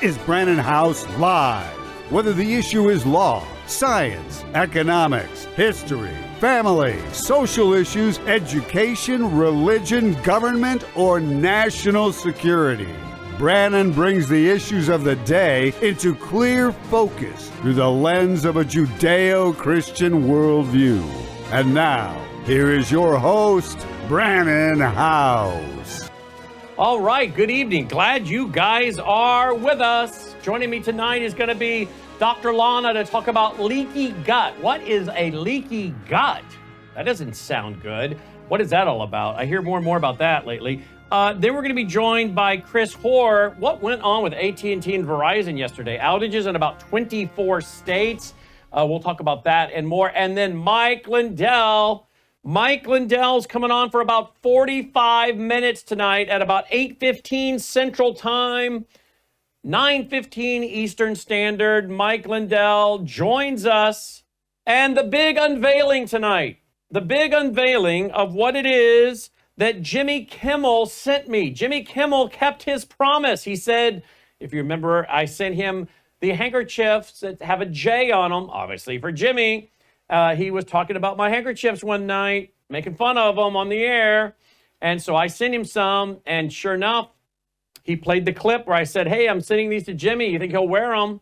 is Brannon Howse Live. Whether the issue is law, science, economics, history, family, social issues, education, religion, government, or national security, Brannon brings the issues of the day into clear focus through the lens of a Judeo-Christian worldview. And now, here is your host, Brannon Howse. All right, good evening. Glad you guys are with us. Joining me tonight is going to be Dr. Lana to talk about leaky gut. What is a leaky gut? That doesn't sound good. What is that all about? I hear more and more about that lately. Then we're going to be joined by Chris Hoare. What went on with AT&T and Verizon yesterday? Outages in about 24 states. We'll talk about that and more. And then Mike Lindell. Mike Lindell's coming on for about 45 minutes tonight at about 8:15 Central Time, 9:15 Eastern Standard. Mike Lindell joins us. And the big unveiling tonight, the big unveiling of what it is that Jimmy Kimmel sent me. Jimmy Kimmel kept his promise. He said, if you remember, I sent him the handkerchiefs that have a J on them, obviously for Jimmy. He was talking about my handkerchiefs one night, making fun of them on the air. And so I sent him some, and sure enough, he played the clip where I said, hey, I'm sending these to Jimmy. You think he'll wear them?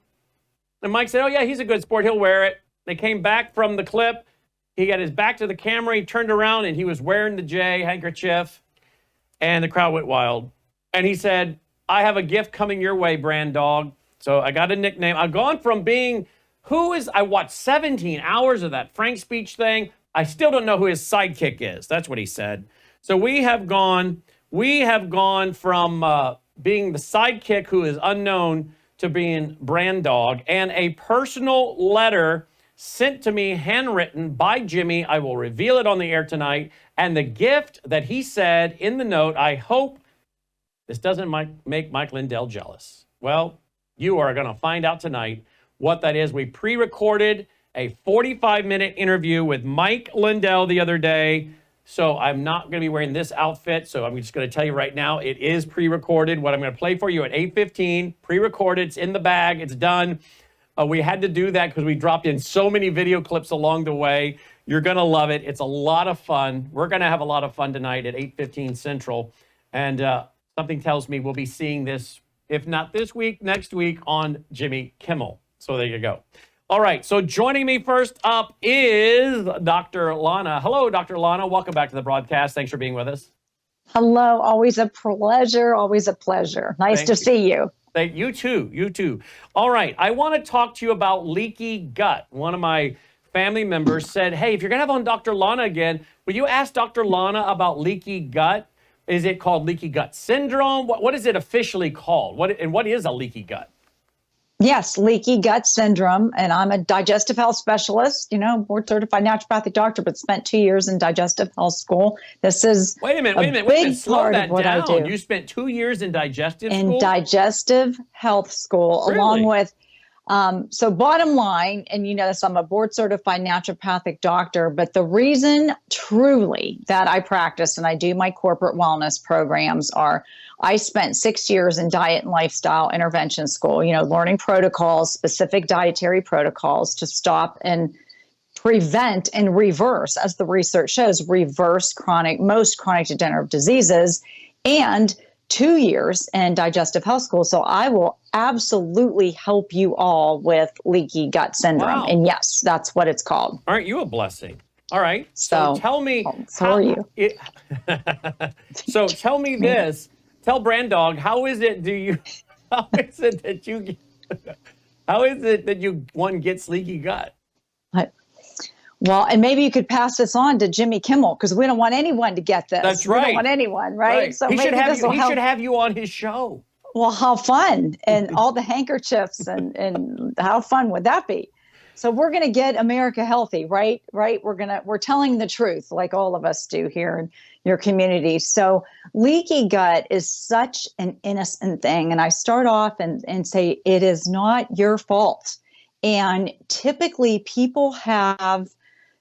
And Mike said, oh, yeah, he's a good sport. He'll wear it. They came back from the clip. He got his back to the camera. He turned around, and he was wearing the J handkerchief, and the crowd went wild. And he said, I have a gift coming your way, Brand Dog. So I got a nickname. I've gone from being I watched 17 hours of that Frank speech thing. I still don't know who his sidekick is. That's what he said. So we have gone from being the sidekick who is unknown to being Brand Dog, and a personal letter sent to me, handwritten by Jimmy. I will reveal it on the air tonight. And the gift that he said in the note, I hope this doesn't make Mike Lindell jealous. Well, you are going to find out tonight what that is. We pre-recorded a 45-minute interview with Mike Lindell the other day. So I'm not going to be wearing this outfit. So I'm just going to tell you right now, it is pre-recorded. What I'm going to play for you at 8:15, pre-recorded. It's in the bag. It's done. We had to do that because we dropped in so many video clips along the way. You're going to love it. It's a lot of fun. We're going to have a lot of fun tonight at 8:15 Central. And something tells me we'll be seeing this, if not this week, next week on Jimmy Kimmel. So there you go. All right. So joining me first up is Dr. Lana. Hello, Dr. Lana. Welcome back to the broadcast. Thanks for being with us. Hello. Always a pleasure. Always a pleasure. Nice to see you. Thank you too. You too. All right. I want to talk to you about leaky gut. One of my family members said, hey, if you're going to have on Dr. Lana again, will you ask Dr. Lana about leaky gut? Is it called leaky gut syndrome? What is it officially called? What is a leaky gut? Yes, leaky gut syndrome. And I'm a digestive health specialist, board certified naturopathic doctor, but spent 2 years in digestive health school. This is Wait a minute. Slow that down. You spent 2 years in digestive school? In digestive health school, really? Along with, so bottom line, and you know this, I'm a board certified naturopathic doctor, but the reason truly that I practice and I do my corporate wellness programs are I spent 6 years in diet and lifestyle intervention school, learning protocols, specific dietary protocols to stop and prevent and reverse, as the research shows, most chronic degenerative diseases, and 2 years in digestive health school. So I will absolutely help you all with leaky gut syndrome. Wow. And yes, that's what it's called. Aren't you a blessing? All right. So tell me. So are you. So tell me this. Tell Brand Dog, how is it that one gets leaky gut? Well, and maybe you could pass this on to Jimmy Kimmel, because we don't want anyone to get this. That's right. We don't want anyone, right? So he maybe should have you on his show. Well, how fun. And all the handkerchiefs and how fun would that be? So we're going to get America healthy, right? We're telling the truth, like all of us do here in your community. So leaky gut is such an innocent thing. And I start off and say, it is not your fault. And typically people have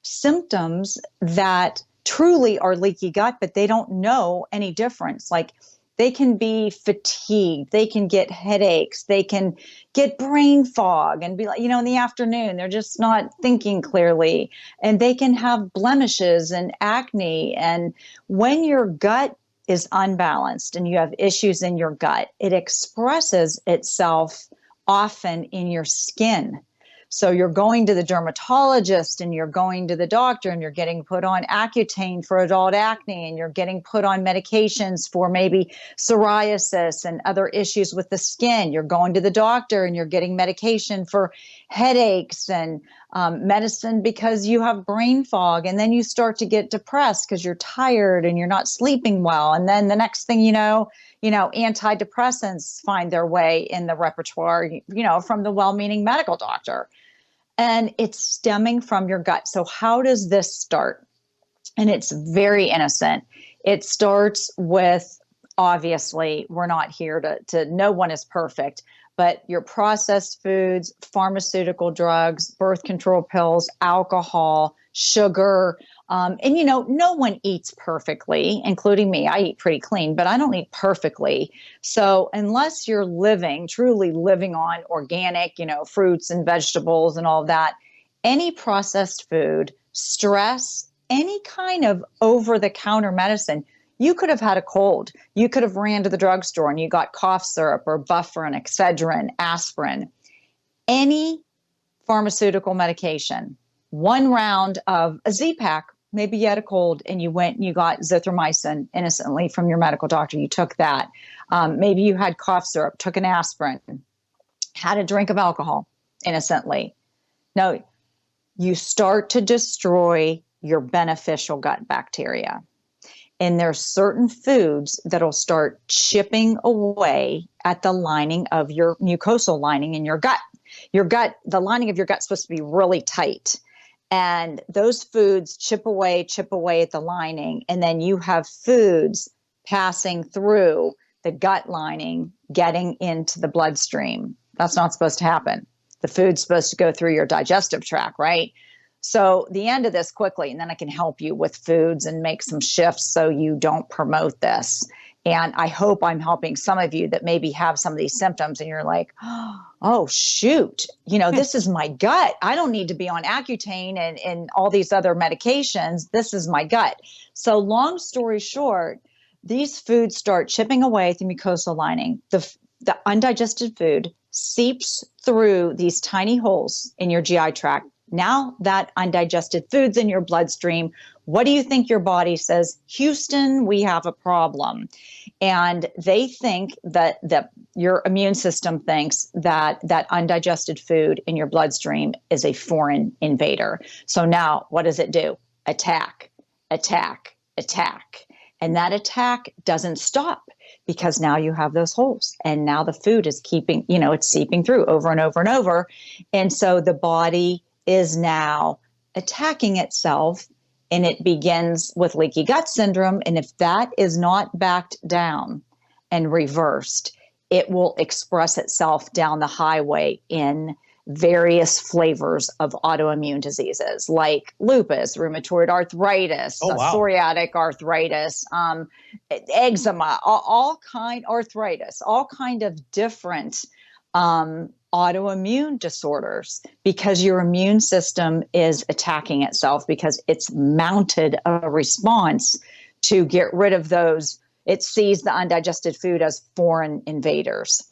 symptoms that truly are leaky gut, but they don't know any difference. Like They can be fatigued. They can get headaches. They can get brain fog and be like, in the afternoon, they're just not thinking clearly. And they can have blemishes and acne. And when your gut is unbalanced and you have issues in your gut, it expresses itself often in your skin. So you're going to the dermatologist and you're going to the doctor and you're getting put on Accutane for adult acne and you're getting put on medications for maybe psoriasis and other issues with the skin. You're going to the doctor and you're getting medication for headaches and medicine because you have brain fog. And then you start to get depressed because you're tired and you're not sleeping well. And then the next thing you know, antidepressants find their way in the repertoire, from the well-meaning medical doctor. And it's stemming from your gut. So how does this start? And it's very innocent. It starts with, obviously, we're not here to no one is perfect, but your processed foods, pharmaceutical drugs, birth control pills, alcohol, sugar. And no one eats perfectly, including me. I eat pretty clean, but I don't eat perfectly. So unless you're truly living on organic, fruits and vegetables and all of that, any processed food, stress, any kind of over-the-counter medicine, you could have had a cold. You could have ran to the drugstore and you got cough syrup or bufferin, Excedrin, aspirin, any pharmaceutical medication, one round of a Z-Pak. Maybe you had a cold and you went and you got zithromycin innocently from your medical doctor. You took that. Maybe you had cough syrup, took an aspirin, had a drink of alcohol innocently. No, you start to destroy your beneficial gut bacteria. And there's certain foods that'll start chipping away at the lining of your mucosal lining in your gut. The lining of your gut's supposed to be really tight. And those foods chip away at the lining. And then you have foods passing through the gut lining, getting into the bloodstream. That's not supposed to happen. The food's supposed to go through your digestive tract, right? So the end of this quickly, and then I can help you with foods and make some shifts so you don't promote this. And I hope I'm helping some of you that maybe have some of these symptoms and you're like, oh, shoot, this is my gut. I don't need to be on Accutane and all these other medications. This is my gut. So long story short, these foods start chipping away at the mucosal lining. The undigested food seeps through these tiny holes in your GI tract. Now that undigested food's in your bloodstream, what do you think your body says? Houston, we have a problem. And they think that your immune system thinks that undigested food in your bloodstream is a foreign invader. So now what does it do? Attack, attack, attack. And that attack doesn't stop because now you have those holes and now the food is it's seeping through over and over and over. And so the body is now attacking itself, and it begins with leaky gut syndrome. And if that is not backed down and reversed, it will express itself down the highway in various flavors of autoimmune diseases like lupus, rheumatoid arthritis, psoriatic arthritis, eczema, all kind of different autoimmune disorders, because your immune system is attacking itself because it's mounted a response to get rid of those. It sees the undigested food as foreign invaders.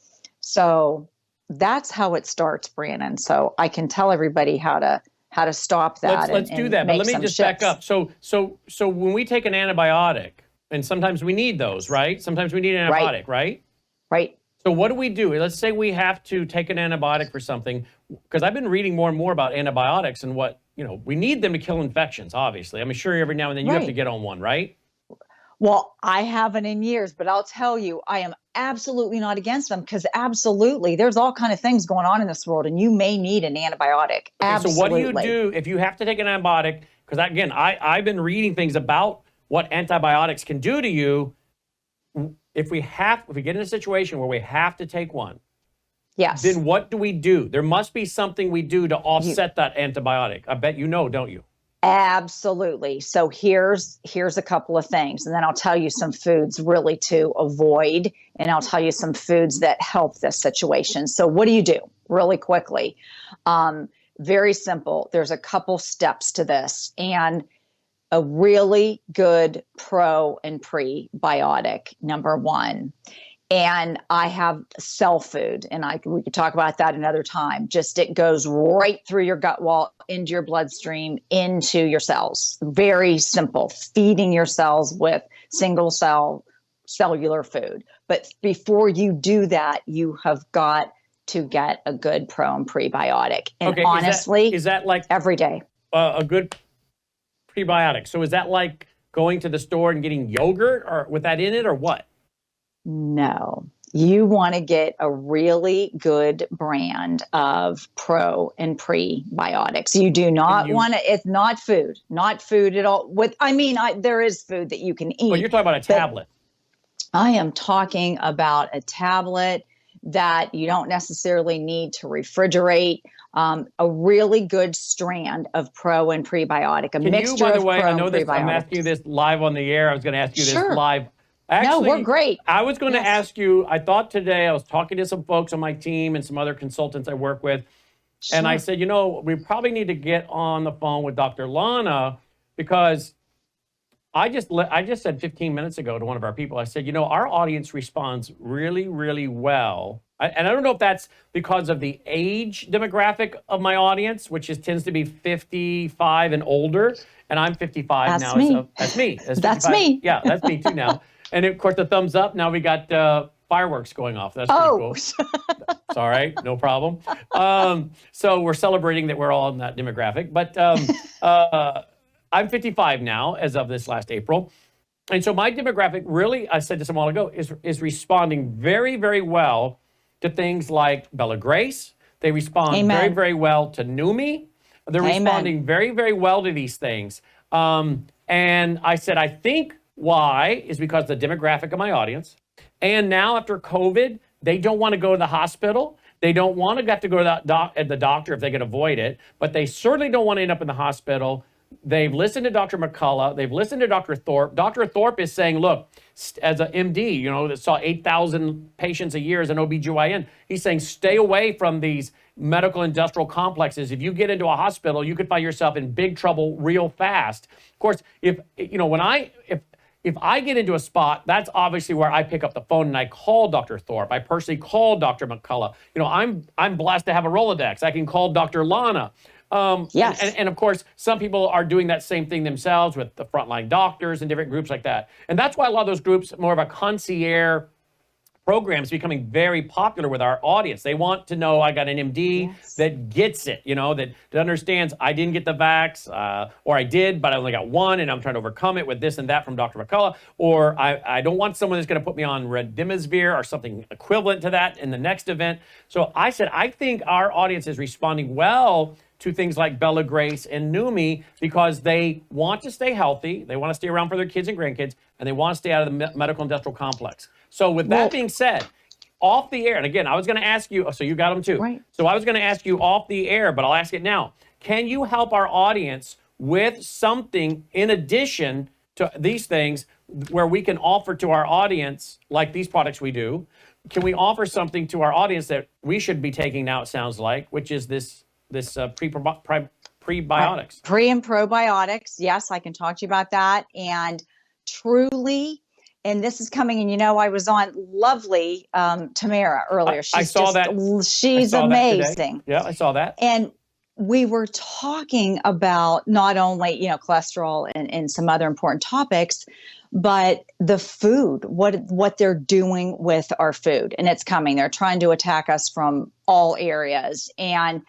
So that's how it starts, Brannon. So I can tell everybody how to stop that. Let's do that. But let me just back up. So when we take an antibiotic, and sometimes we need those, right? Sometimes we need an antibiotic, right? Right. So what do we do? Let's say we have to take an antibiotic for something, because I've been reading more and more about antibiotics and we need them to kill infections, obviously. I'm sure every now and then you have to get on one, right? Well, I haven't in years, but I'll tell you, I am absolutely not against them, because absolutely, there's all kind of things going on in this world and you may need an antibiotic. Okay, absolutely. So what do you do if you have to take an antibiotic? Because again, I've been reading things about what antibiotics can do to you. If we get in a situation where we have to take one, yes, then what do we do? There must be something we do to offset that antibiotic. I bet you know, don't you? Absolutely. So here's a couple of things, and then I'll tell you some foods really to avoid, and I'll tell you some foods that help this situation. So what do you do really quickly? Very simple. There's a couple steps to this, and a really good pro and prebiotic, number one. And I have cell food, and we could talk about that another time. Just it goes right through your gut wall, into your bloodstream, into your cells. Very simple, feeding your cells with cellular food. But before you do that, you have got to get a good pro and prebiotic. And okay, honestly, is that like every day? A good prebiotic? So is that like going to the store and getting yogurt or with that in it, or what? No, you want to get a really good brand of pro and prebiotics. You do not want to, it's not food at all. There is food that you can eat. Well, you're talking about a tablet. I am talking about a tablet that you don't necessarily need to refrigerate. A really good strand of pro and prebiotic, mixture of pro and prebiotics. By the way, I know this, I'm asking you this live on the air. I was going to ask you this live. Actually, no, we're great. I was going to ask you, I thought today, I was talking to some folks on my team and some other consultants I work with, and I said, we probably need to get on the phone with Dr. Lana, because I just said 15 minutes ago to one of our people, I said, our audience responds really, really well. And I don't know if that's because of the age demographic of my audience, which tends to be 55 and older, and I'm 55 now. Me. So that's me. That's me. Yeah, that's me too now. And of course, the thumbs up. Now we got fireworks going off. That's pretty cool. It's all right, no problem. So we're celebrating that we're all in that demographic. But I'm 55 now, as of this last April, and so my demographic really, I said this a while ago, is responding very, very well to things like Bella Grace. They respond very, very well to Numi. They're responding very, very well to these things. And I said, I think why is because the demographic of my audience. And now after COVID, they don't want to go to the hospital. They don't want to have to go to the doctor if they can avoid it, but they certainly don't want to end up in the hospital. They've listened to Dr. McCullough. They've listened to Dr. Thorpe. Dr. Thorpe is saying, look, as an MD, that saw 8,000 patients a year as an OBGYN, he's saying stay away from these medical industrial complexes. If you get into a hospital, you could find yourself in big trouble real fast. Of course, if I get into a spot, that's obviously where I pick up the phone and I call Dr. Thorpe. I personally call Dr. McCullough. I'm blessed to have a Rolodex. I can call Dr. Lana. Yes. And of course, some people are doing that same thing themselves with the frontline doctors and different groups like that. And that's why a lot of those groups, more of a concierge programs, becoming very popular with our audience. They want to know I got an MD that gets it, that understands I didn't get the vax, or I did, but I only got one, and I'm trying to overcome it with this and that from Dr. McCullough, or I don't want someone that's going to put me on Remdesivir or something equivalent to that in the next event. So I said, I think our audience is responding well to things like Bella Grace and Numi because they want to stay healthy, they want to stay around for their kids and grandkids, and they want to stay out of the medical industrial complex. So with that being said, off the air, and again, I was going to ask you, so you got them too. Right. So I was going to ask you off the air, but I'll ask it now. Can you help our audience with something in addition to these things where we can offer to our audience, like these products we do? Can we offer something to our audience that we should be taking now, it sounds like, which is this prebiotics? Pre and probiotics. Yes, I can talk to you about that. And truly, and this is coming, and I was on lovely Tamara earlier. I saw that. She's amazing. Yeah, I saw that. And we were talking about not only, cholesterol and some other important topics, but the food, what they're doing with our food. And it's coming. They're trying to attack us from all areas. And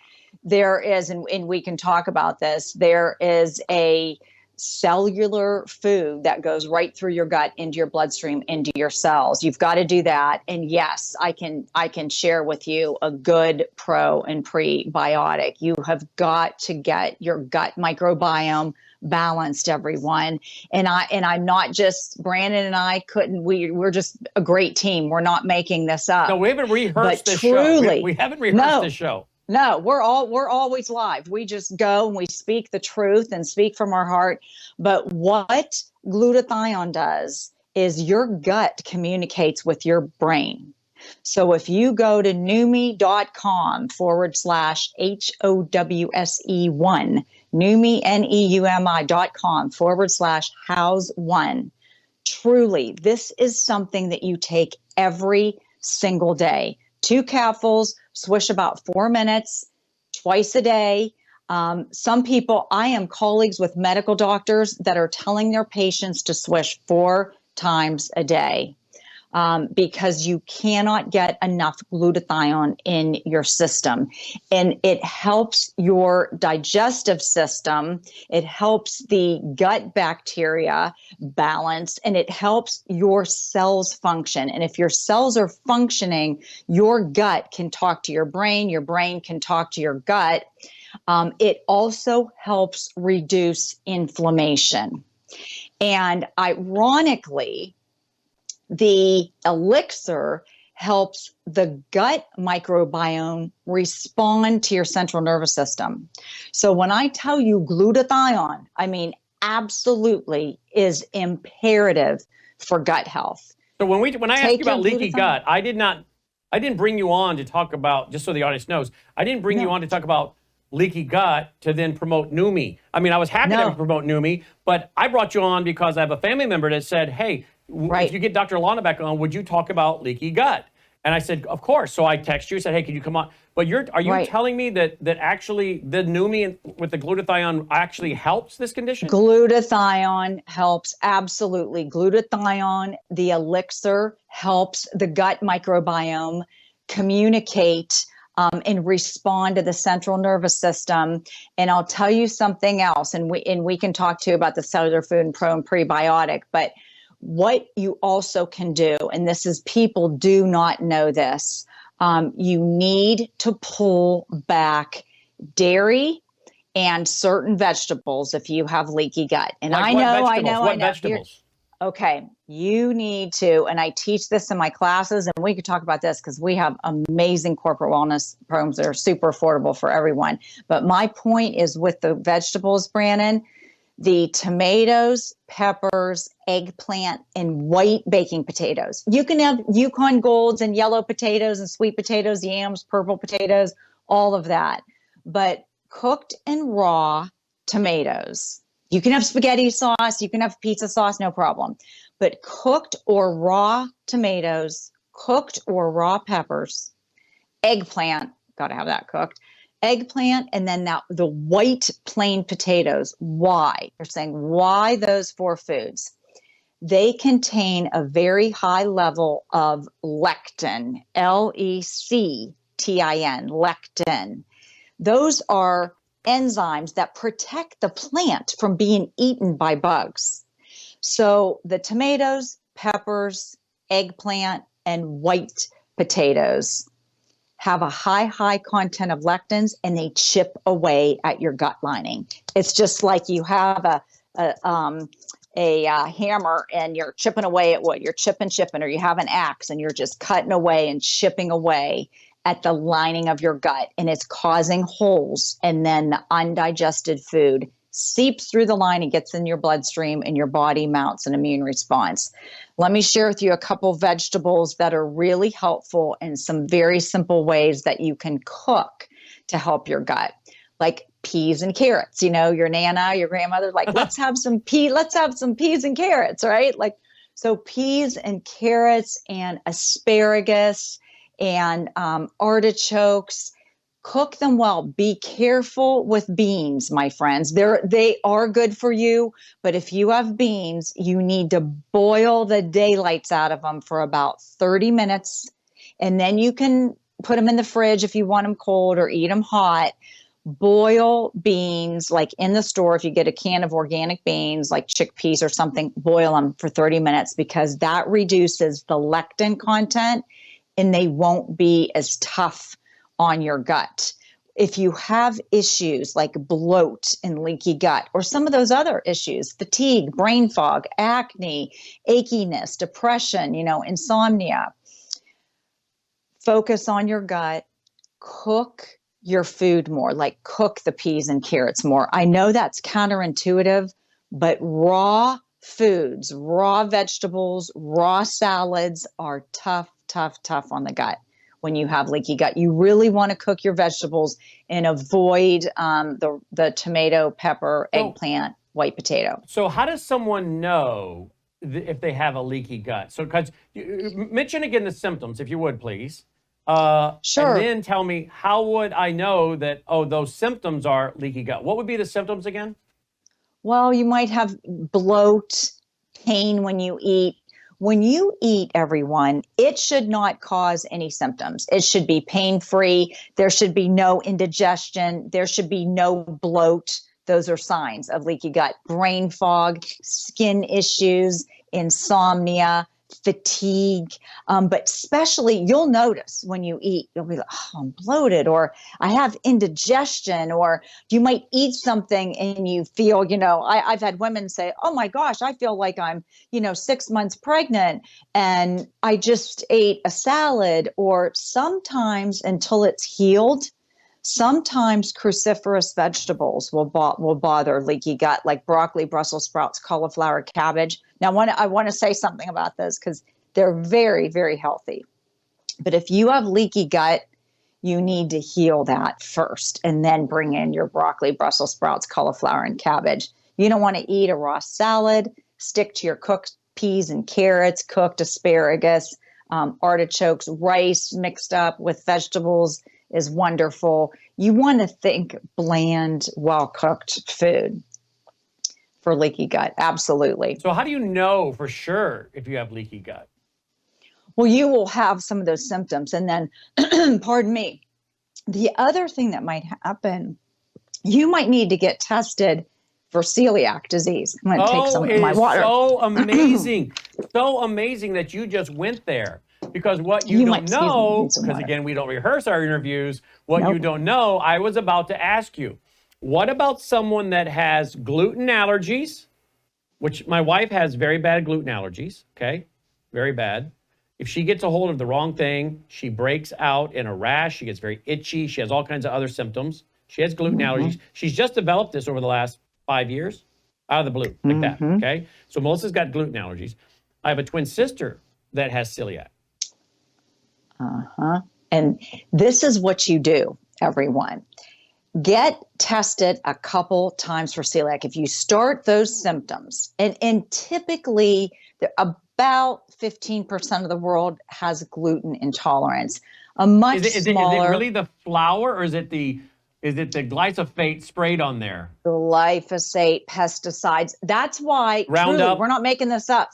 there is, and we can talk about this, there is a cellular food that goes right through your gut into your bloodstream, into your cells. You've got to do that. And yes, I can share with you a good pro and prebiotic. You have got to get your gut microbiome balanced, everyone. And I'm not just, Brannon and I we're just a great team. We're not making this up. No, we haven't rehearsed this truly, show. We haven't rehearsed this show. No, we're always live. We just go and we speak the truth and speak from our heart. But what glutathione does is your gut communicates with your brain. So if you go to Neumi.com/HOWSE1, Neumi, Neumi.com/Howse1, truly, this is something that you take every single day. 2 capsules, swish about 4 minutes, twice a day. Some people, I am colleagues with medical doctors that are telling their patients to swish 4 times a day. Because you cannot get enough glutathione in your system. And it helps your digestive system. It helps the gut bacteria balance, and it helps your cells function. And if your cells are functioning, your gut can talk to your brain can talk to your gut. It also helps reduce inflammation. And ironically, the elixir helps the gut microbiome respond to your central nervous system. So when I tell you glutathione, I mean absolutely is imperative for gut health. So when I asked you about leaky gut, I didn't bring you on to talk about, just so the audience knows, I didn't bring you on to talk about leaky gut to then promote Neumi. I mean, I was happy to promote Neumi, but I brought you on because I have a family member that said, hey, if you get Dr. Lana back on, would you talk about leaky gut? And I said, of course. So I texted you, said, hey, can you come on? But are you telling me that actually the Neumi with the glutathione actually helps this condition? Glutathione helps, absolutely. Glutathione, the elixir, helps the gut microbiome communicate and respond to the central nervous system. And I'll tell you something else, and we can talk too about the cellular food and pro and prebiotic, but what you also can do, and this is, people do not know this, you need to pull back dairy and certain vegetables if you have leaky gut. And I know. What vegetables? Okay, you need to, and I teach this in my classes, and we could talk about this because we have amazing corporate wellness programs that are super affordable for everyone. But my point is with the vegetables, Brannon, the tomatoes, peppers, eggplant, and white baking potatoes. You can have Yukon Golds and yellow potatoes and sweet potatoes, yams, purple potatoes, all of that. But cooked and raw tomatoes. You can have spaghetti sauce, you can have pizza sauce, no problem. But cooked or raw tomatoes, cooked or raw peppers, eggplant, got to have that cooked, eggplant, and then the white plain potatoes. Why? They're saying, why those 4 foods? They contain a very high level of lectin, Lectin, lectin. Those are enzymes that protect the plant from being eaten by bugs. So the tomatoes, peppers, eggplant, and white potatoes have a high content of lectins, and they chip away at your gut lining. It's just like you have a hammer and you're chipping away at wood. You're chipping, or you have an axe and you're just cutting away and chipping away at the lining of your gut, and it's causing holes. And then the undigested food seeps through the line and gets in your bloodstream, and your body mounts an immune response. Let me share with you a couple vegetables that are really helpful and some very simple ways that you can cook to help your gut, like peas and carrots. You know, your nana, your grandmother, like, let's have some peas and carrots, right? Like, so peas and carrots and asparagus and artichokes. Cook them well. Be careful with beans, my friends. They are good for you, but if you have beans, you need to boil the daylights out of them for about 30 minutes, and then you can put them in the fridge if you want them cold or eat them hot. Boil beans, like in the store, if you get a can of organic beans, like chickpeas or something, boil them for 30 minutes because that reduces the lectin content and they won't be as tough on your gut. If you have issues like bloat and leaky gut, or some of those other issues, fatigue, brain fog, acne, achiness, depression, insomnia, focus on your gut, cook your food more, like cook the peas and carrots more. I know that's counterintuitive, but raw foods, raw vegetables, raw salads are tough, tough, tough on the gut. When you have leaky gut, you really want to cook your vegetables and avoid the tomato, pepper, eggplant, white potato. So how does someone know if they have a leaky gut? So, because mention again the symptoms, if you would, please. Sure. And then tell me, how would I know that, oh, those symptoms are leaky gut? What would be the symptoms again? Well, you might have bloat, pain when you eat. When you eat, everyone, it should not cause any symptoms. It should be pain-free. There should be no indigestion. There should be no bloat. Those are signs of leaky gut. Brain fog, skin issues, insomnia, fatigue. But especially, you'll notice when you eat, you'll be like, oh, I'm bloated, or I have indigestion, or you might eat something and you feel, I've had women say, oh my gosh, I feel like I'm, 6 months pregnant and I just ate a salad. Or sometimes, until it's healed, sometimes cruciferous vegetables will bother leaky gut, like broccoli, Brussels sprouts, cauliflower, cabbage. Now, I want to say something about this because they're very, very healthy. But if you have leaky gut, you need to heal that first and then bring in your broccoli, Brussels sprouts, cauliflower, and cabbage. You don't want to eat a raw salad. Stick to your cooked peas and carrots, cooked asparagus, artichokes, rice mixed up with vegetables is wonderful. You want to think bland, well-cooked food for leaky gut. Absolutely. So how do you know for sure if you have leaky gut? Well, you will have some of those symptoms. And then, pardon me, the other thing that might happen, you might need to get tested for celiac disease. I'm going to take some of my water. So amazing. So amazing that you just went there. Because what you don't know, because again, we don't rehearse our interviews, what you don't know, I was about to ask you, what about someone that has gluten allergies, which my wife has very bad gluten allergies, okay? Very bad. If she gets a hold of the wrong thing, she breaks out in a rash, she gets very itchy, she has all kinds of other symptoms. She has gluten allergies. She's just developed this over the last 5 years, out of the blue, like that, okay? So Melissa's got gluten allergies. I have a twin sister that has celiac. And this is what you do, everyone. Get tested a couple times for celiac. If you start those symptoms, and typically about 15% of the world has gluten intolerance. A much smaller. Is it really the flour, or is it the glyphosate sprayed on there? Glyphosate, pesticides. That's why, Roundup. We're not making this up.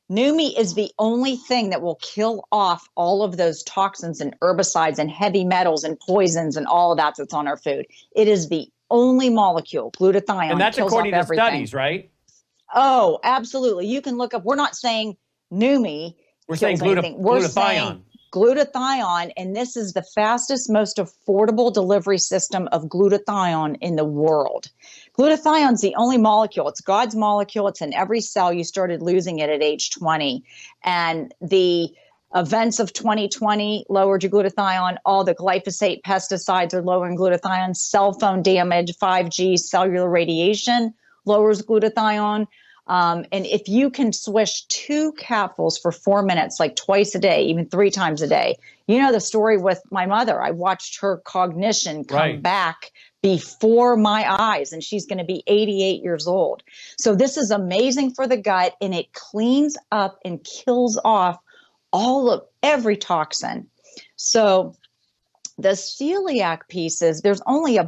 Numi is the only thing that will kill off all of those toxins and herbicides and heavy metals and poisons and all of that's on our food. It is the only molecule, glutathione. And that's according to studies, right? Oh, absolutely. You can look up. We're not saying Numi. We're saying glutathione. Glutathione, and this is the fastest, most affordable delivery system of glutathione in the world. Glutathione is the only molecule. It's God's molecule. It's in every cell. You started losing it at age 20. And the events of 2020 lowered your glutathione. All the glyphosate pesticides are lowering glutathione. Cell phone damage, 5G, cellular radiation lowers glutathione. And if you can swish 2 capsules for 4 minutes, like twice a day, even 3 times a day, you know the story with my mother. I watched her cognition come back before my eyes, and she's going to be 88 years old. So this is amazing for the gut, and it cleans up and kills off every toxin. So the celiac pieces, there's only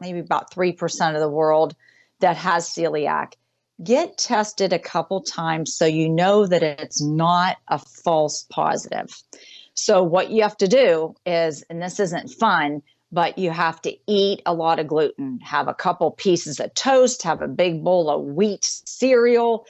maybe about 3% of the world that has celiac. Get tested a couple times so you know that it's not a false positive. So what you have to do is, and this isn't fun, but you have to eat a lot of gluten, have a couple pieces of toast, have a big bowl of wheat cereal,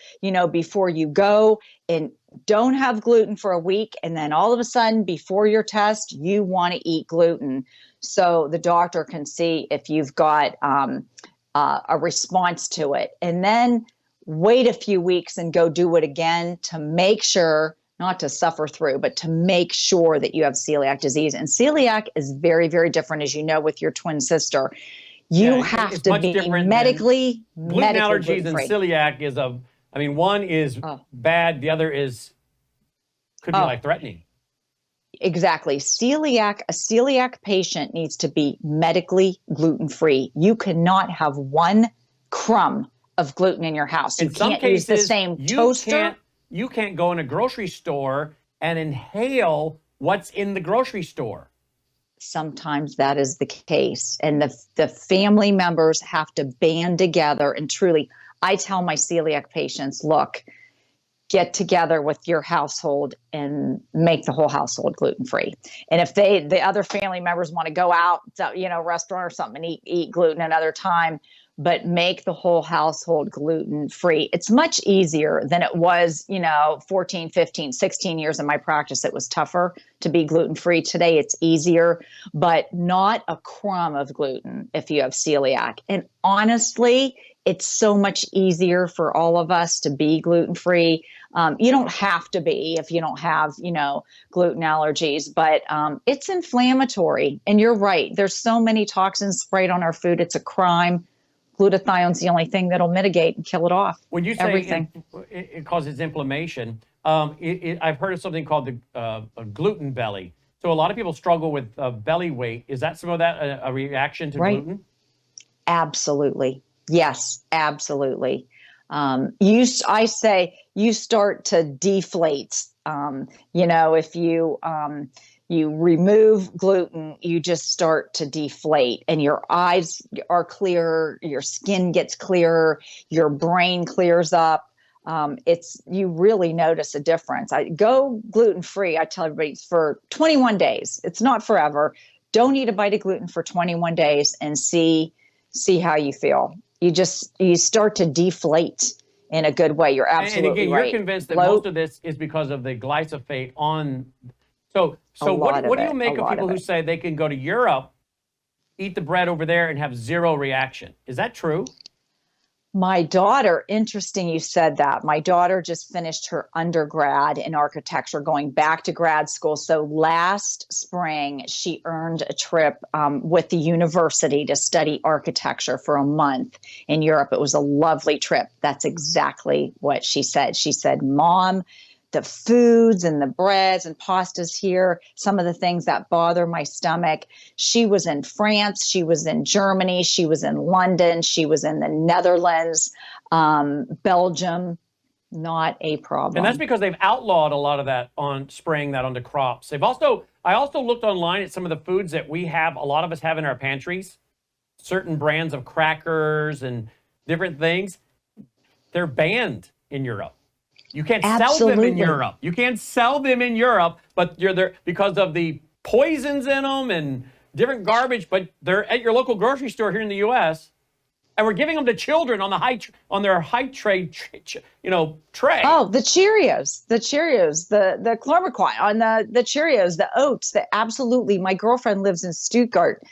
before you go, and don't have gluten for a week. And then all of a sudden, before your test, you want to eat gluten. So the doctor can see if you've got a response to it. And then wait a few weeks and go do it again to make sure not to suffer through, but to make sure that you have celiac disease. And celiac is very, very different, as you know, with your twin sister. You have to be medically allergies gluten-free. and celiac is one is bad, the other could be life-threatening. Exactly. A celiac patient needs to be medically gluten-free. You cannot have one crumb of gluten in your house. You can't use the same toaster. You can't go in a grocery store and inhale what's in the grocery store. Sometimes that is the case. And the family members have to band together. And truly, I tell my celiac patients, look, get together with your household and make the whole household gluten-free. And if the other family members want to go out to, restaurant or something and eat gluten another time, but make the whole household gluten-free. It's much easier than it was, 14, 15, 16 years in my practice. It was tougher to be gluten-free. Today, it's easier, but not a crumb of gluten if you have celiac. And honestly, it's so much easier for all of us to be gluten-free. You don't have to be if you don't have, gluten allergies, but it's inflammatory. And you're right. There's so many toxins sprayed on our food. It's a crime. Glutathione's the only thing that'll mitigate and kill it off. When you say everything, it causes inflammation, I've heard of something called a gluten belly. So a lot of people struggle with belly weight. Is that some of that a reaction to gluten? Absolutely. Yes, absolutely. I say you start to deflate. If you remove gluten, you just start to deflate, and your eyes are clearer, your skin gets clearer, your brain clears up. You really notice a difference. I go gluten-free. I tell everybody for 21 days. It's not forever. Don't eat a bite of gluten for 21 days and see how you feel. You start to deflate in a good way. You're absolutely right. And again, right. You're convinced that most of this is because of the glyphosate on. So what do you make of people who say they can go to Europe, eat the bread over there, and have zero reaction? Is that true? My daughter, interesting you said that. My daughter just finished her undergrad in architecture, going back to grad school. So last spring, she earned a trip with the university to study architecture for a month in Europe. It was a lovely trip. That's exactly what she said. She said, Mom, the foods and the breads and pastas here, some of the things that bother my stomach. She was in France, she was in Germany, she was in London, she was in the Netherlands, Belgium, not a problem. And that's because they've outlawed a lot of that on spraying that onto crops. I also looked online at some of the foods that a lot of us have in our pantries, certain brands of crackers and different things. They're banned in Europe. You can't sell them in Europe. You can't sell them in Europe, but you're there because of the poisons in them and different garbage. But they're at your local grocery store here in the U.S. and we're giving them to children on their high trade, tray. Oh, the Cheerios, the Chlormequine on the Cheerios, the oats. Absolutely. My girlfriend lives in Stuttgart,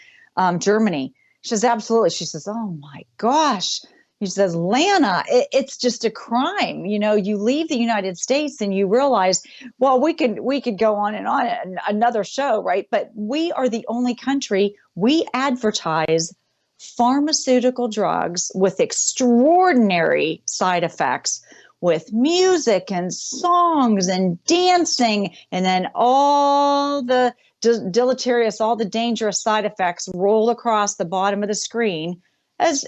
Germany. She says absolutely. She says, oh my gosh. He says, Lana, it's just a crime. You leave the United States and you realize, well, we could go on and another show, right? But we are the only country, we advertise pharmaceutical drugs with extraordinary side effects, with music and songs and dancing, and then all the deleterious, all the dangerous side effects roll across the bottom of the screen as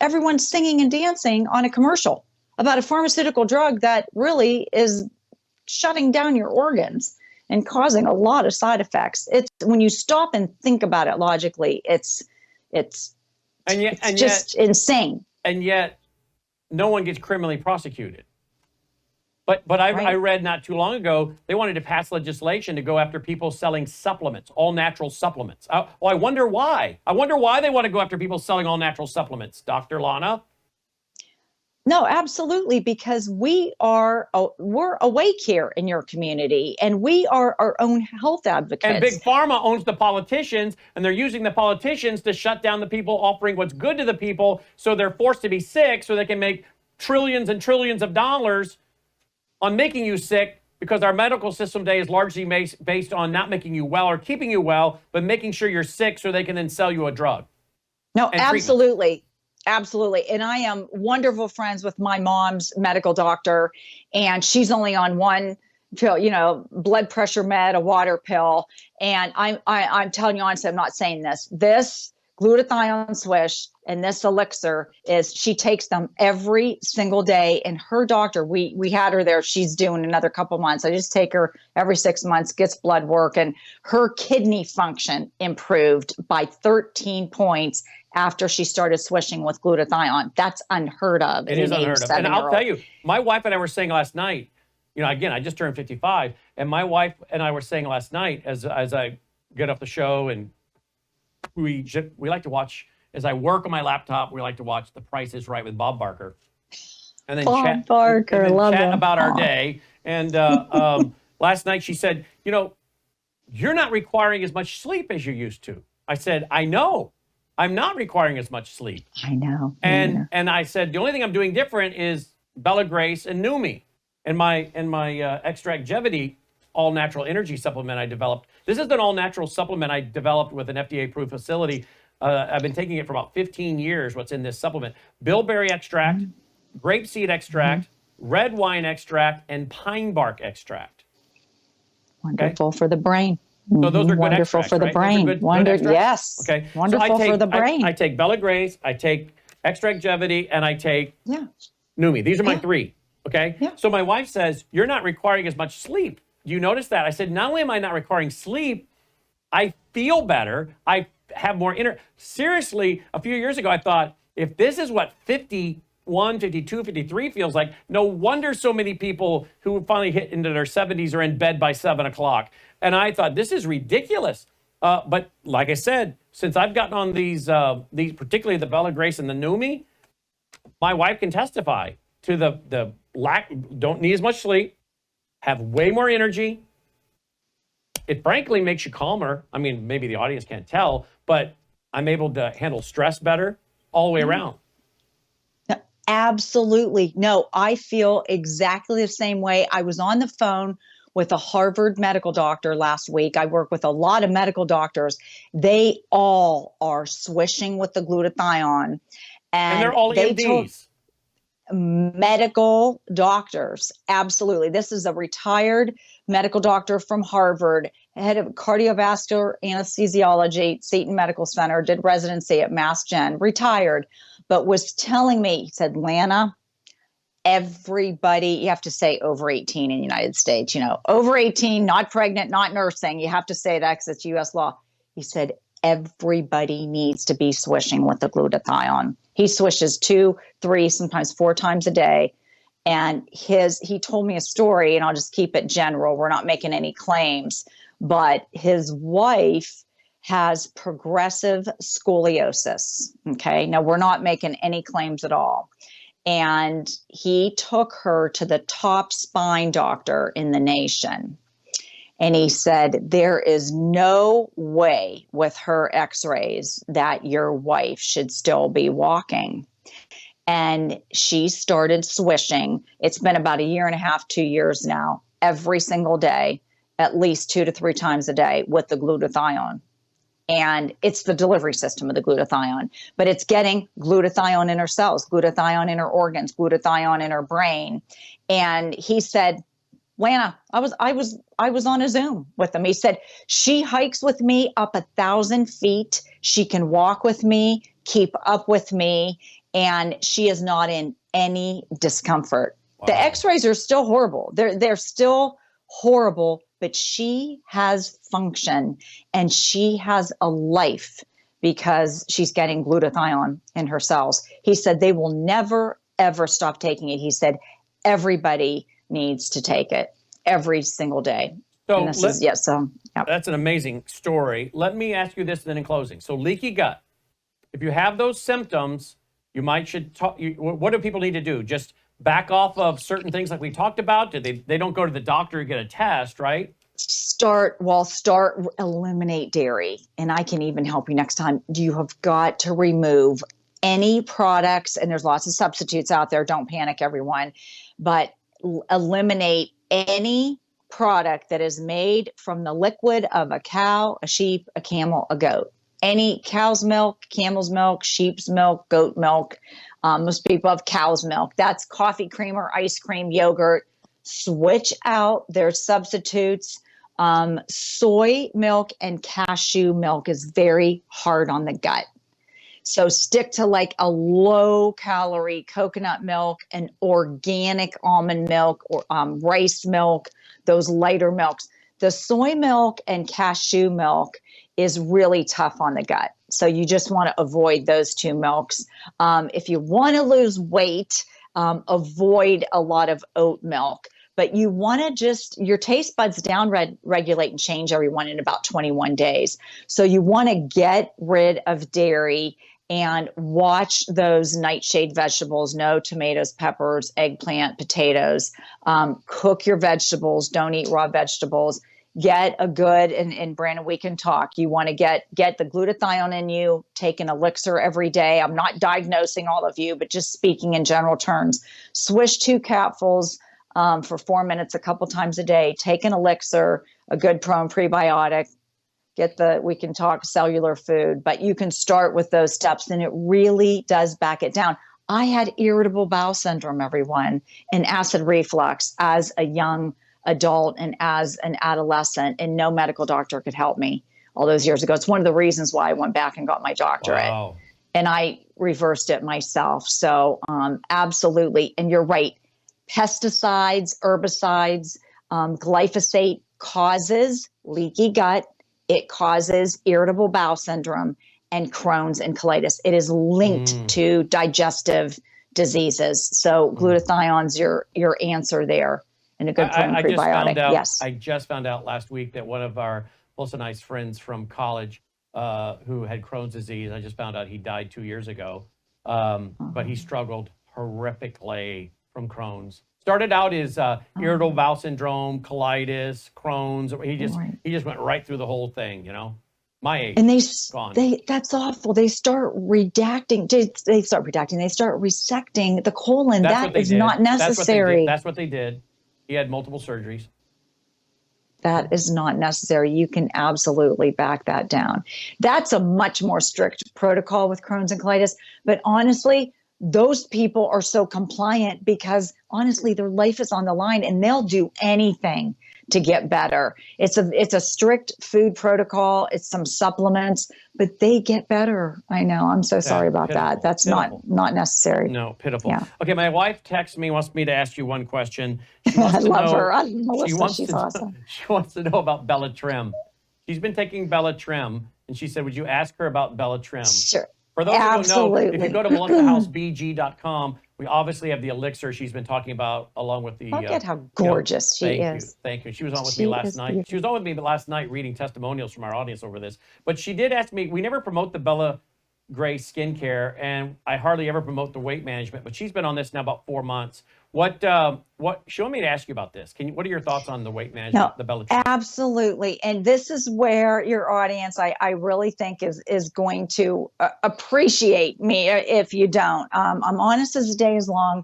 everyone's singing and dancing on a commercial about a pharmaceutical drug that really is shutting down your organs and causing a lot of side effects. It's when you stop and think about it logically, it's just insane. And yet, no one gets criminally prosecuted. But I read not too long ago, they wanted to pass legislation to go after people selling supplements, all natural supplements. I wonder why. I wonder why they want to go after people selling all natural supplements, Dr. Lana. No, absolutely, because we're awake here in your community, and we are our own health advocates. And Big Pharma owns the politicians, and they're using the politicians to shut down the people offering what's good to the people, so they're forced to be sick so they can make trillions and trillions of dollars on making you sick because our medical system today is largely based on not making you well or keeping you well, but making sure you're sick so they can then sell you a drug. No, and absolutely. Absolutely. And I am wonderful friends with my mom's medical doctor, and she's only on one pill, blood pressure med, a water pill. And I'm telling you honestly, I'm not saying this glutathione swish and this elixir she takes them every single day. And her doctor, we had her there. She's doing another couple months. I just take her every 6 months, gets blood work, and her kidney function improved by 13 points after she started swishing with glutathione. That's unheard of. It is unheard of. And I'll tell you, my wife and I were saying last night, again, I just turned 55, and my wife and I were saying last night as I get off the show, and we like to watch, as I work on my laptop, we like to watch The Price is Right with Bob Barker. And then Bob Barker, and then love chat him. about our day. And last night she said, you're not requiring as much sleep as you used to. I said, I know. I'm not requiring as much sleep. I know. And I said, the only thing I'm doing different is Bella Grace and Numi. And my Extractivity all-natural energy supplement I developed. This is an all-natural supplement I developed with an FDA-approved facility. I've been taking it for about 15 years, what's in this supplement. Bilberry extract, grapeseed extract, red wine extract, and pine bark extract. Wonderful for the brain. So those are good wonderful extracts, for the right? brain. Good extracts? Yes. Okay. Wonderful for the brain. I take Bella Grace, I take Extractivity, and I take Numi. These are my three. Okay. Yeah. So my wife says, you're not requiring as much sleep. Do you notice that? I said, not only am I not requiring sleep, I feel better. I have more seriously, a few years ago, I thought, if this is what 51, 52, 53 feels like, no wonder so many people who finally hit into their 70s are in bed by 7 o'clock. And I thought, this is ridiculous. But like I said, since I've gotten on these particularly the Bella Grace and the Numi, my wife can testify to the lack, don't need as much sleep, have way more energy. It frankly makes you calmer. I mean, maybe the audience can't tell, but I'm able to handle stress better all the way around. Absolutely. No, I feel exactly the same way. I was on the phone with a Harvard medical doctor last week. I work with a lot of medical doctors. They all are swishing with the glutathione. And they're all MDs. Medical doctors. Absolutely. This is a retired medical doctor from Harvard, head of cardiovascular anesthesiology, Seton Medical Center, did residency at Mass Gen, retired, but was telling me, he said, Lana, everybody, you have to say over 18 in the United States, over 18, not pregnant, not nursing. You have to say that because it's U.S. law. He said, everybody needs to be swishing with the glutathione. He swishes 2, 3, sometimes 4 times a day. And he told me a story, and I'll just keep it general. We're not making any claims, but his wife has progressive scoliosis. Okay. Now we're not making any claims at all. And he took her to the top spine doctor in the nation. And he said, there is no way with her x-rays that your wife should still be walking. And she started swishing. It's been about 1.5 years, 2 years now, every single day, at least 2 to 3 times a day with the glutathione. And it's the delivery system of the glutathione, but it's getting glutathione in her cells, glutathione in her organs, glutathione in her brain. And he said, Lana, I was on a Zoom with him. He said, she hikes with me up 1,000 feet. She can walk with me, keep up with me, and she is not in any discomfort. Wow. The x-rays are still horrible. They're still horrible, but she has function and she has a life because she's getting glutathione in her cells. He said they will never, ever stop taking it. He said everybody needs to take it every single day. So, yeah. That's an amazing story. Let me ask you this then in closing. So leaky gut, if you have those symptoms, should talk. What do people need to do? Just back off of certain things like we talked about? They don't go to the doctor to get a test, right? Eliminate dairy. And I can even help you next time. You have got to remove any products, and there's lots of substitutes out there. Don't panic, everyone. But eliminate any product that is made from the liquid of a cow, a sheep, a camel, a goat. Any cow's milk, camel's milk, sheep's milk, goat milk. Most people have cow's milk. That's coffee creamer, ice cream, yogurt. Switch out their substitutes. Soy milk and cashew milk is very hard on the gut. So stick to like a low calorie coconut milk and organic almond milk or rice milk, those lighter milks. The soy milk and cashew milk is really tough on the gut. So you just want to avoid those two milks. If you want to lose weight, avoid a lot of oat milk. But you want to just, your taste buds down regulate and change everyone in about 21 days. So you want to get rid of dairy and watch those nightshade vegetables, no tomatoes, peppers, eggplant, potatoes. Cook your vegetables. Don't eat raw vegetables. Get a good, and Brannon, we can talk. You want to get the glutathione in you, take an elixir every day. I'm not diagnosing all of you, but just speaking in general terms. Swish 2 capfuls for 4 minutes a couple times a day. Take an elixir, a good pro and prebiotic. We can talk cellular food, but you can start with those steps and it really does back it down. I had irritable bowel syndrome, everyone, and acid reflux as a young adult and as an adolescent, and no medical doctor could help me all those years ago. It's one of the reasons why I went back and got my doctorate. Wow. And I reversed it myself. So absolutely. And you're right. Pesticides, herbicides, glyphosate causes leaky gut. It causes irritable bowel syndrome and Crohn's and colitis. It is linked to digestive diseases. So glutathione's your answer there, and a good prebiotic. Yes. I just found out last week that one of our also nice friends from college who had Crohn's disease, I just found out he died 2 years ago, but he struggled horrifically from Crohn's. Started out as irritable bowel syndrome, colitis, Crohn's. He just went right through the whole thing, you know. My age, and gone. That's awful. They start resecting the colon. That is not necessary. That's what they did. He had multiple surgeries. That is not necessary. You can absolutely back that down. That's a much more strict protocol with Crohn's and colitis. But honestly, those people are so compliant because honestly, their life is on the line and they'll do anything to get better. It's a strict food protocol. It's some supplements, but they get better. I know. I'm so sorry about that. That's not necessary. No, pitiful. Yeah. Okay, my wife texts me, wants me to ask you one question. I love her. She's awesome. She wants to know about Bella Trim. She's been taking Bella Trim, and she said, would you ask her about Bella Trim? Sure. For those who don't know, if you go to melindahousebg.com, we obviously have the elixir she's been talking about, along with the. Look at how gorgeous she is. Thank you. She was on with me last night. Beautiful. She was on with me last night reading testimonials from our audience over this. But she did ask me, we never promote the Bella Gray skincare, and I hardly ever promote the weight management, but she's been on this now about 4 months. She wanted me to ask you about this. What are your thoughts on the weight management, the Bella Trim? Absolutely. And this is where your audience, I really think is going to appreciate me if you don't. I'm honest as the day is long.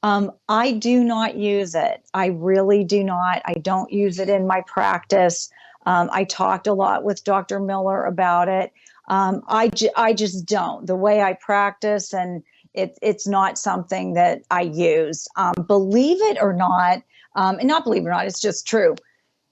I do not use it. I really do not. I don't use it in my practice. I talked a lot with Dr. Miller about it. I just don't. The way I practice, and it's not something that I use. Believe it or not, and not believe it or not, it's just true.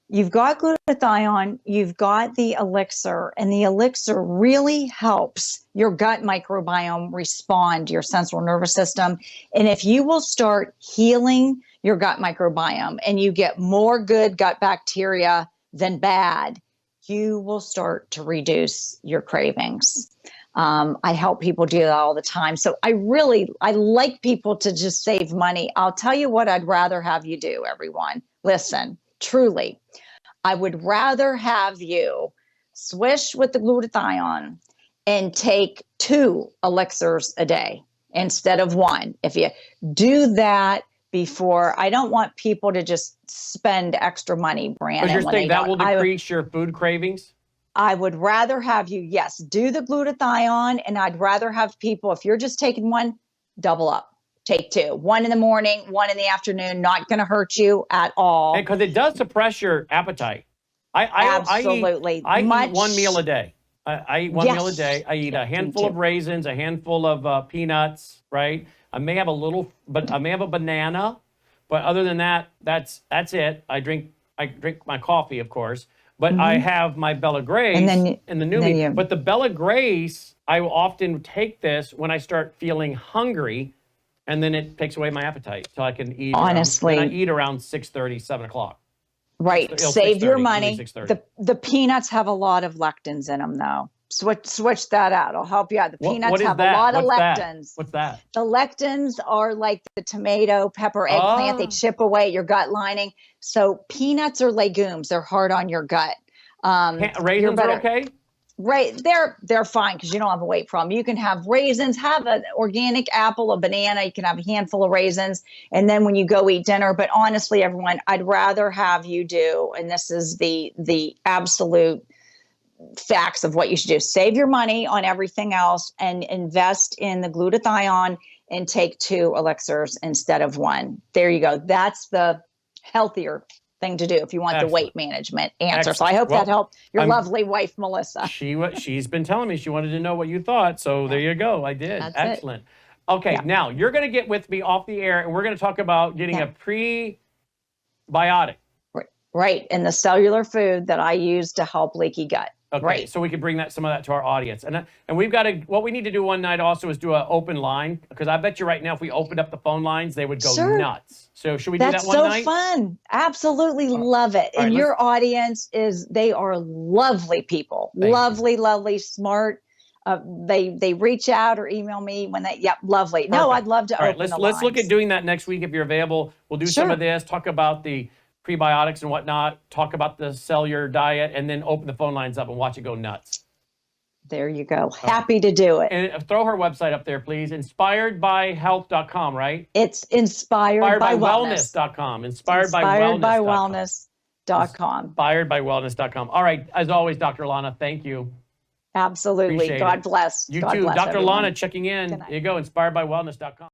You've got glutathione, you've got the elixir, and the elixir really helps your gut microbiome respond to your central nervous system. And if you will start healing your gut microbiome and you get more good gut bacteria than bad, you will start to reduce your cravings. I help people do that all the time. So I like people to just save money. I'll tell you what I'd rather have you do, everyone. Listen, truly, I would rather have you swish with the glutathione and take 2 elixirs a day instead of 1. If you do that before, I don't want people to just spend extra money, Brannon. But you're saying that will decrease your food cravings? I would rather have you, yes, do the glutathione, and I'd rather have people, if you're just taking 1, double up. take 2. 1 in the morning, 1 in the afternoon, not going to hurt you at all. Because it does suppress your appetite. Absolutely. I eat 1 meal a day. I eat one meal a Yes. day. I eat Yeah, a handful me of too. raisins, a handful of peanuts, right? I may have I may have a banana, but other than that, that's it. I drink my coffee, of course, but I have my Bella Grace And then and the then Newbie. you- But the Bella Grace, I will often take this when I start feeling hungry, and then it takes away my appetite till I can eat. Honestly. Then I eat around 6:30, 7 o'clock. Right. It'll Save your 6:30, money. usually 6:30. The peanuts have a lot of lectins in them, though. Switch that out. I'll help you out. The peanuts what is have that? a lot of What's that? lectins. What's that? The lectins are like the tomato, pepper, eggplant. They Oh. chip away at your gut lining. So peanuts are legumes. They're hard on your gut. Raisins are okay? Right. They're fine because you don't have a weight problem. You can have raisins, have an organic apple, a banana. You can have a handful of raisins. And then when you go eat dinner, but honestly, everyone, I'd rather have you do, and this is the absolute facts of what you should do. Save your money on everything else and invest in the glutathione and take 2 elixirs instead of 1. There you go. That's the healthier thing to do if you want the weight management answer. So I hope that helped your lovely wife, Melissa. She's been telling me she wanted to know what you thought. So there you go. I did. That's Excellent. Okay, now you're going to get with me off the air and we're going to talk about getting a prebiotic. Right. And the cellular food that I use to help leaky gut. Okay, right. So we can bring some of that to our audience. And we've got what we need to do one night also is do an open line, because I bet you right now if we opened up the phone lines, they would go nuts. So should we do that one night? That's so fun. Absolutely love it. And your audience they are lovely people. Lovely, smart. They reach out or email me when lovely. Perfect. No, I'd love to open the lines. Let's look at doing that next week if you're available. We'll do some of this, talk about the prebiotics and whatnot, talk about the cellular diet, and then open the phone lines up and watch it go nuts. There you go. Happy to do it. And throw her website up there, please. Inspiredbyhealth.com, right? It's inspiredbywellness.com. Inspiredbywellness.com. Inspiredbywellness.com. All right. As always, Dr. Lana, thank you. Absolutely. Appreciate God it. bless. You God too. bless Dr. everyone. Lana checking in. There you go. Inspiredbywellness.com.